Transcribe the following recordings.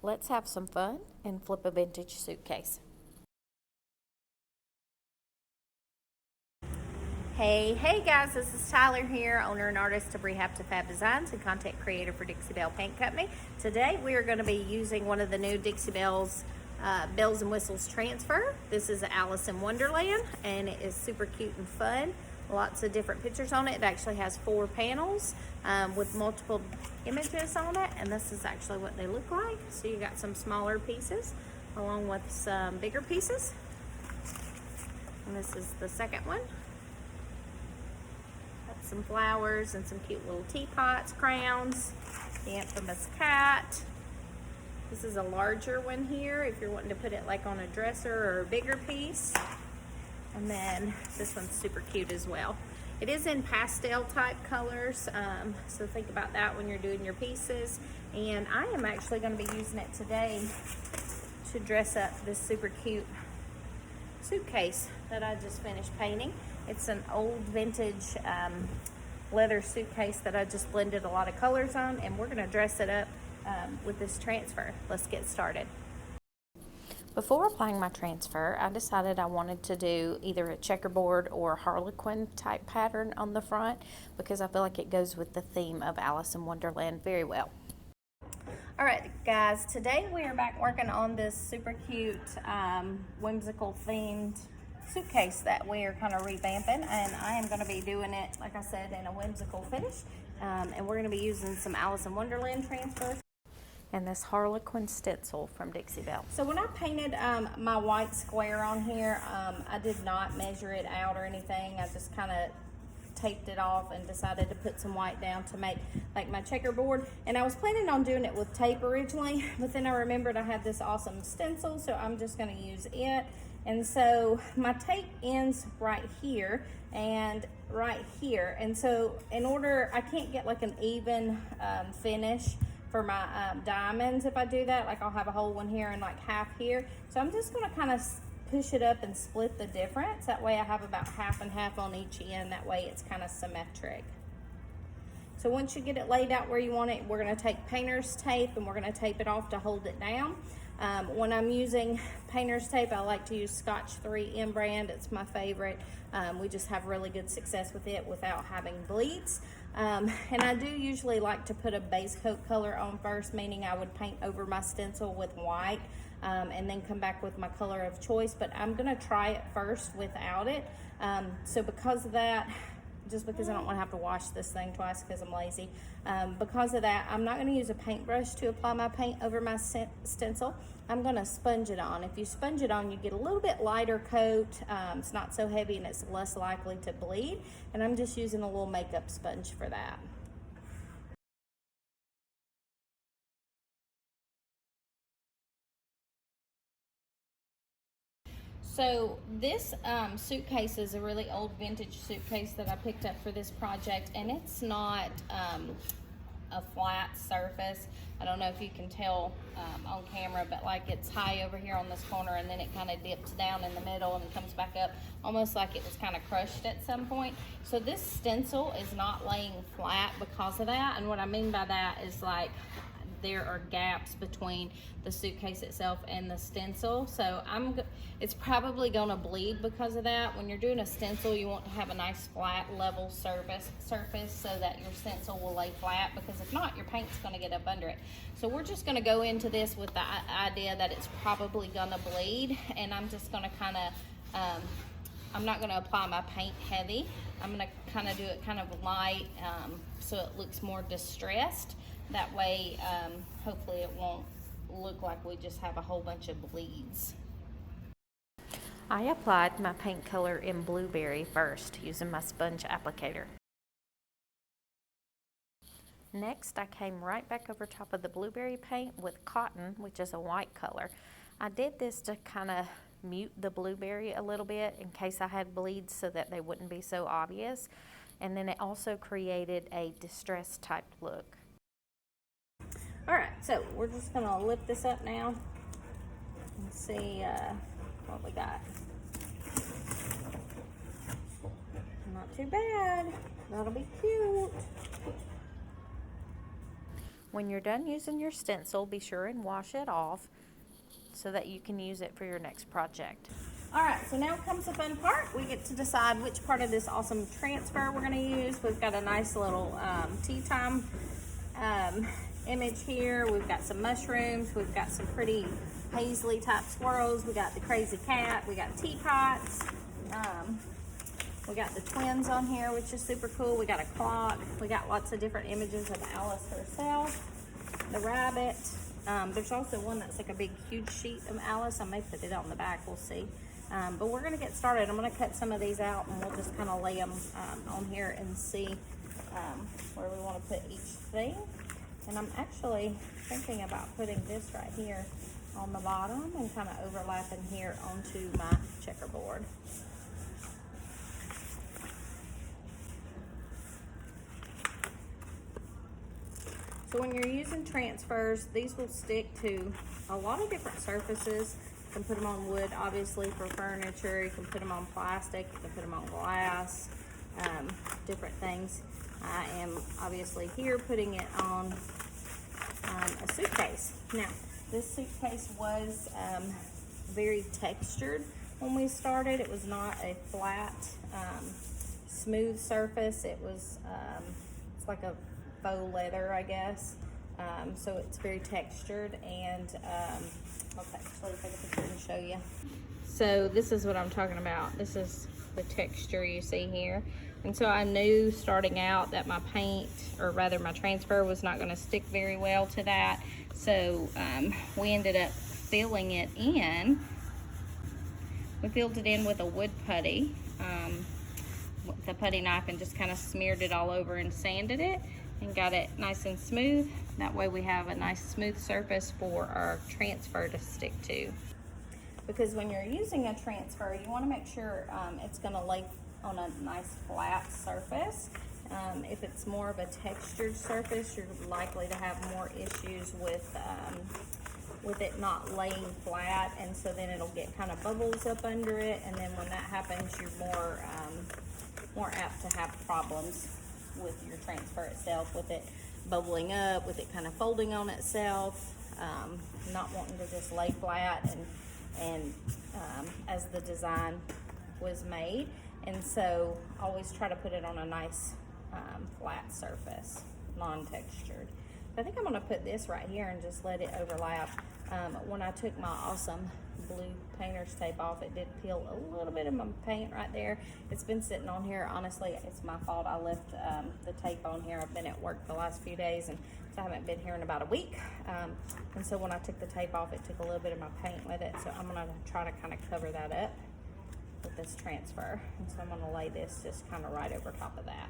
Let's have some fun and flip a vintage suitcase. Hey guys, this is Tyler here, owner and artist of Rehab to Fab Designs and content creator for Dixie Belle Paint Company. Today we are going to be using one of the new Dixie Belle's bells and whistles transfer. This is Alice in Wonderland and it is super cute and fun. Lots of different pictures on it. It actually has 4 panels with multiple images on it, and this is actually what they look like. So you got some smaller pieces along with some bigger pieces, and this is the second one. Got some flowers and some cute little teapots, crowns, the infamous cat. This is a larger one here if you're wanting to put it like on a dresser or a bigger piece. And then this one's super cute as well. It is in pastel type colors, so think about that when you're doing your pieces. And I am actually going to be using it today to dress up this super cute suitcase that I just finished painting. It's an old vintage leather suitcase that I just blended a lot of colors on, and we're going to dress it up with this transfer. Let's get started. Before applying my transfer, I decided I wanted to do either a checkerboard or harlequin type pattern on the front because I feel like it goes with the theme of Alice in Wonderland very well. Alright guys, today we are back working on this super cute whimsical themed suitcase that we are kind of revamping, and I am going to be doing it, like I said, in a whimsical finish, and we're going to be using some Alice in Wonderland transfers and this harlequin stencil from Dixie Belle. So when I painted my white square on here, I did not measure it out or anything. I just kind of taped it off and decided to put some white down to make like my checkerboard. And I was planning on doing it with tape originally, but then I remembered I had this awesome stencil, so I'm just gonna use it. And so my tape ends right here and right here. And so in order, I can't get like an even finish for my diamonds if I do that. Like I'll have a whole one here and like half here. So I'm just gonna kind of push it up and split the difference. That way I have about half and half on each end. That way it's kind of symmetric. So once you get it laid out where you want it, we're gonna take painter's tape and we're gonna tape it off to hold it down. When I'm using painter's tape, I like to use Scotch 3 brand. It's my favorite. We just have really good success with it without having bleeds. And I do usually like to put a base coat color on first, meaning I would paint over my stencil with white and then come back with my color of choice, but I'm gonna try it first without it. So because of that, just because I don't want to have to wash this thing twice because I'm lazy, because of that, I'm not going to use a paintbrush to apply my paint over my stencil. I'm going to sponge it on. If you sponge it on, you get a little bit lighter coat. It's not so heavy and it's less likely to bleed. And I'm just using a little makeup sponge for that. So this suitcase is a really old vintage suitcase that I picked up for this project, and it's not a flat surface. I don't know if you can tell on camera, but like it's high over here on this corner and then it kind of dips down in the middle and comes back up almost like it was kind of crushed at some point. So this stencil is not laying flat because of that, and what I mean by that is like there are gaps between the suitcase itself and the stencil, so it's probably gonna bleed because of that. When you're doing a stencil, you want to have a nice flat level surface so that your stencil will lay flat, because if not, your paint's gonna get up under it. So we're just gonna go into this with the idea that it's probably gonna bleed, and I'm just gonna kind of I'm not gonna apply my paint heavy. I'm gonna kind of do it kind of light so it looks more distressed. That way, hopefully it won't look like we just have a whole bunch of bleeds. I applied my paint color in blueberry first using my sponge applicator. Next, I came right back over top of the blueberry paint with cotton, which is a white color. I did this to kind of mute the blueberry a little bit in case I had bleeds so that they wouldn't be so obvious. And then it also created a distressed type look. Alright, so we're just going to lift this up now and see what we got. Not too bad. That'll be cute. When you're done using your stencil, be sure and wash it off so that you can use it for your next project. Alright, so now comes the fun part. We get to decide which part of this awesome transfer we're going to use. We've got a nice little tea time image here. We've got some mushrooms. We've got some pretty paisley type swirls. We got the crazy cat. We got teapots. We got the twins on here, which is super cool. We got a clock. We got lots of different images of Alice herself. The rabbit. There's also one that's like a big, huge sheet of Alice. I may put it on the back. We'll see. But we're going to get started. I'm going to cut some of these out, and we'll just kind of lay them on here and see where we want to put each thing. And I'm actually thinking about putting this right here on the bottom and kind of overlapping here onto my checkerboard. So when you're using transfers, these will stick to a lot of different surfaces. You can put them on wood, obviously, for furniture. You can put them on plastic. You can put them on glass, different things. I am obviously here putting it on a suitcase. Now, this suitcase was very textured when we started. It was not a flat, smooth surface. It was, it's like a faux leather, I guess. So it's very textured, and I'll actually take a picture and show you. So this is what I'm talking about. This is the texture you see here. And so I knew starting out that my paint, or rather my transfer, was not going to stick very well to that. So we ended up filling it in. We filled it in with a wood putty, with the putty knife, and just kind of smeared it all over and sanded it and got it nice and smooth. That way we have a nice smooth surface for our transfer to stick to. Because when you're using a transfer, you want to make sure it's going to lay on a nice flat surface. If it's more of a textured surface, you're likely to have more issues with it not laying flat, and so then it'll get kind of bubbles up under it, and then when that happens, you're more apt to have problems with your transfer itself, with it bubbling up, with it kind of folding on itself, not wanting to just lay flat and as the design was made. And so always try to put it on a nice flat surface, non-textured. I think I'm going to put this right here and just let it overlap. When I took my awesome blue painter's tape off, it did peel a little bit of my paint right there. It's been sitting on here. Honestly, it's my fault. I left the tape on here. I've been at work the last few days, and so I haven't been here in about a week. And so when I took the tape off, it took a little bit of my paint with it. So I'm going to try to kind of cover that up with this transfer. And so I'm going to lay this just kind of right over top of that.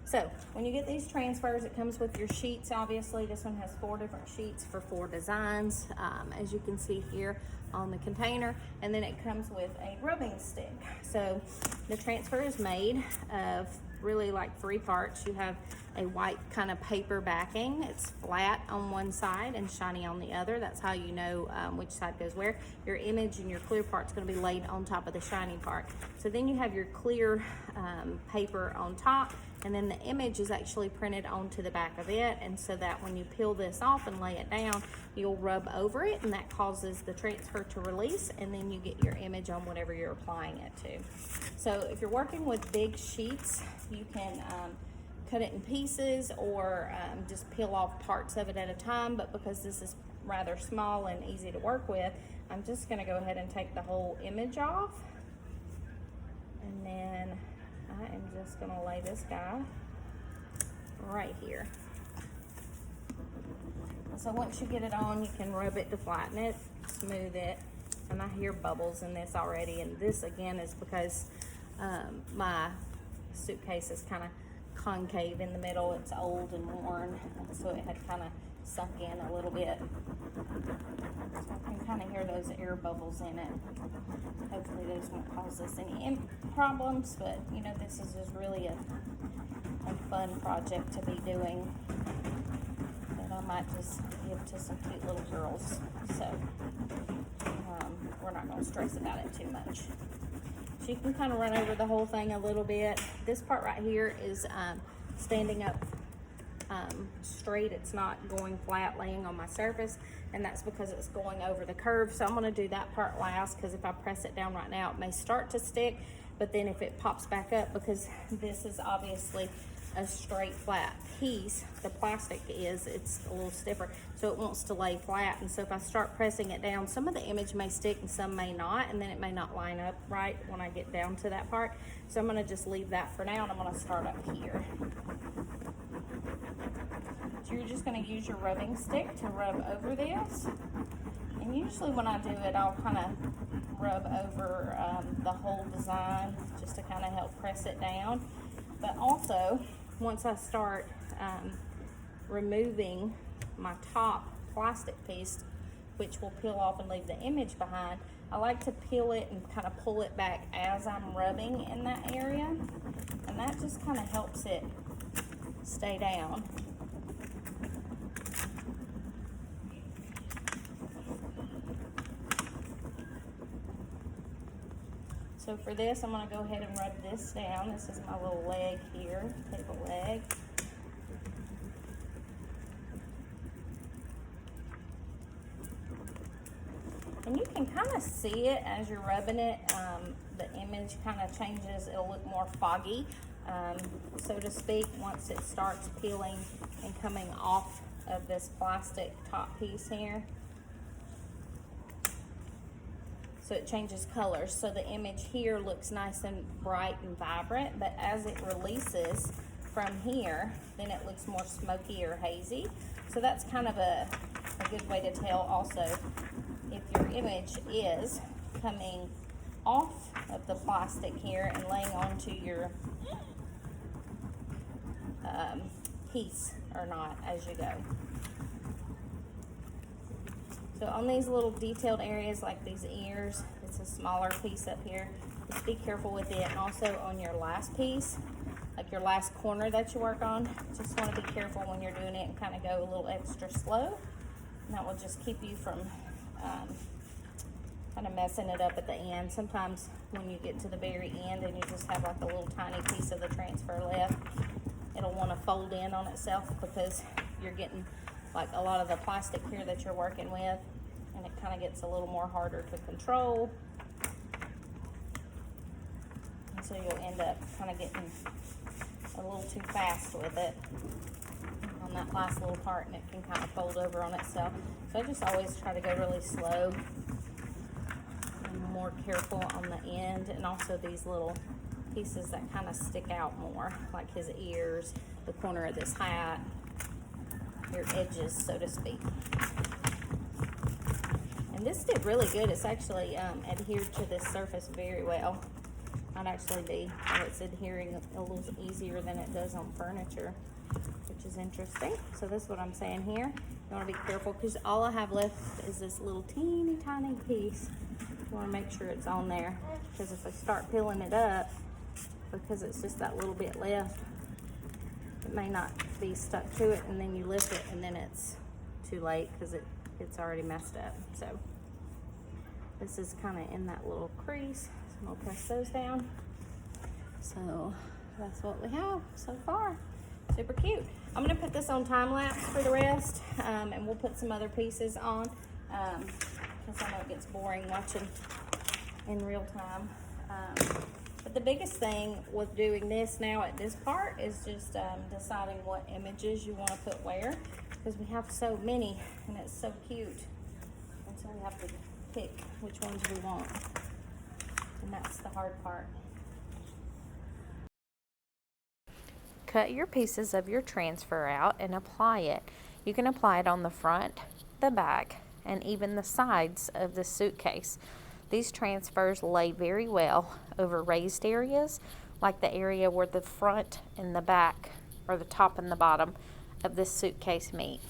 So when you get these transfers, it comes with your sheets. Obviously, this one has 4 different sheets for 4 designs, as you can see here on the container. And then it comes with a rubbing stick. So the transfer is made of really like 3 parts. You have a white kind of paper backing. It's flat on one side and shiny on the other. That's how you know which side goes where. Your image and your clear part's going to be laid on top of the shiny part. So then you have your clear paper on top, and then the image is actually printed onto the back of it, and so that when you peel this off and lay it down, you'll rub over it, and that causes the transfer to release, and then you get your image on whatever you're applying it to. So if you're working with big sheets, you can cut it in pieces, or just peel off parts of it at a time. But because this is rather small and easy to work with, I'm just going to go ahead and take the whole image off, and then I am just going to lay this guy right here. So once you get it on, you can rub it to flatten it, smooth it. And I hear bubbles in this already, and this again is because my suitcase is kind of concave in the middle. It's old and worn, and so it had kind of sunk in a little bit. So I can kind of hear those air bubbles in it. Hopefully those won't cause us any problems, but you know, this is just really a fun project to be doing that I might just give to some cute little girls. So we're not going to stress about it too much. So you can kind of run over the whole thing a little bit. This part right here is standing up straight. It's not going flat laying on my surface, and that's because it's going over the curve. So I'm going to do that part last, because if I press it down right now, it may start to stick, but then if it pops back up, because this is obviously a straight flat piece, the plastic is, it's a little stiffer, so it wants to lay flat. And so if I start pressing it down, some of the image may stick and some may not, and then it may not line up right when I get down to that part. So I'm going to just leave that for now, and I'm going to start up here. So you're just going to use your rubbing stick to rub over this, and usually when I do it, I'll kind of rub over the whole design just to kind of help press it down. But also, once I start removing my top plastic piece, which will peel off and leave the image behind, I like to peel it and kind of pull it back as I'm rubbing in that area, and that just kind of helps it stay down. So for this, I'm going to go ahead and rub this down. This is my little leg here, table leg. And you can kind of see it as you're rubbing it. The image kind of changes. It'll look more foggy, so to speak, once it starts peeling and coming off of this plastic top piece here. So it changes colors. So the image here looks nice and bright and vibrant, but as it releases from here, then it looks more smoky or hazy. So that's kind of a good way to tell also if your image is coming off of the plastic here and laying onto your piece or not as you go. So on these little detailed areas like these ears, it's a smaller piece up here. Just be careful with it. And also on your last piece, like your last corner that you work on, just want to be careful when you're doing it and kind of go a little extra slow. And that will just keep you from kind of messing it up at the end. Sometimes when you get to the very end and you just have like a little tiny piece of the transfer left, it'll want to fold in on itself because you're getting like a lot of the plastic here that you're working with, and it kind of gets a little more harder to control. And so you'll end up kind of getting a little too fast with it on that last little part, and it can kind of fold over on itself. So I just always try to go really slow and more careful on the end, and also these little pieces that kind of stick out more, like his ears, the corner of this hat, your edges, so to speak. And this did really good. It's actually adhered to this surface very well. Might actually be, it's adhering a little easier than it does on furniture, which is interesting. So this is what I'm saying here. You want to be careful because all I have left is this little teeny tiny piece. You want to make sure it's on there, because if I start peeling it up, because it's just that little bit left, it may not be stuck to it, and then you lift it and then it's too late because it's already messed up. So this is kind of in that little crease, so I'm gonna press those down. So that's what we have so far. Super cute. I'm gonna put this on time lapse for the rest, and we'll put some other pieces on because I know it gets boring watching in real time. But the biggest thing with doing this now at this part is just deciding what images you want to put where, because we have so many and it's so cute. And so we have to pick which ones we want. And that's the hard part. Cut your pieces of your transfer out and apply it. You can apply it on the front, the back, and even the sides of the suitcase. These transfers lay very well over raised areas, like the area where the front and the back, or the top and the bottom of this suitcase meet.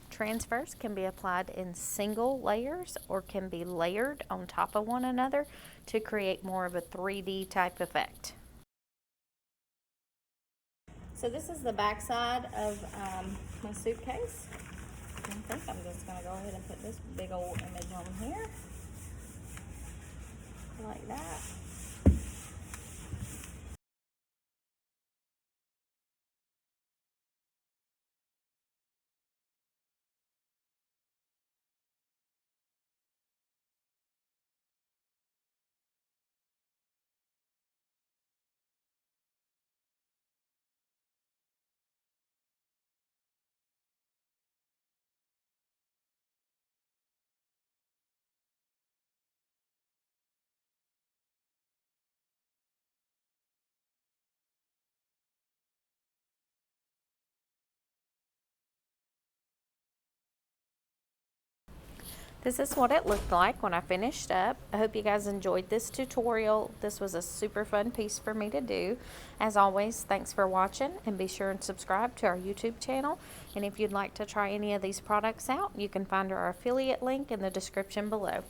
Transfers can be applied in single layers or can be layered on top of one another to create more of a 3D type effect. So this is the back side of my suitcase. I think I'm just going to go ahead and put this big old image on here, like that. This is what it looked like when I finished up. I hope you guys enjoyed this tutorial. This was a super fun piece for me to do. As always, thanks for watching, and be sure and subscribe to our YouTube channel. And if you'd like to try any of these products out, you can find our affiliate link in the description below.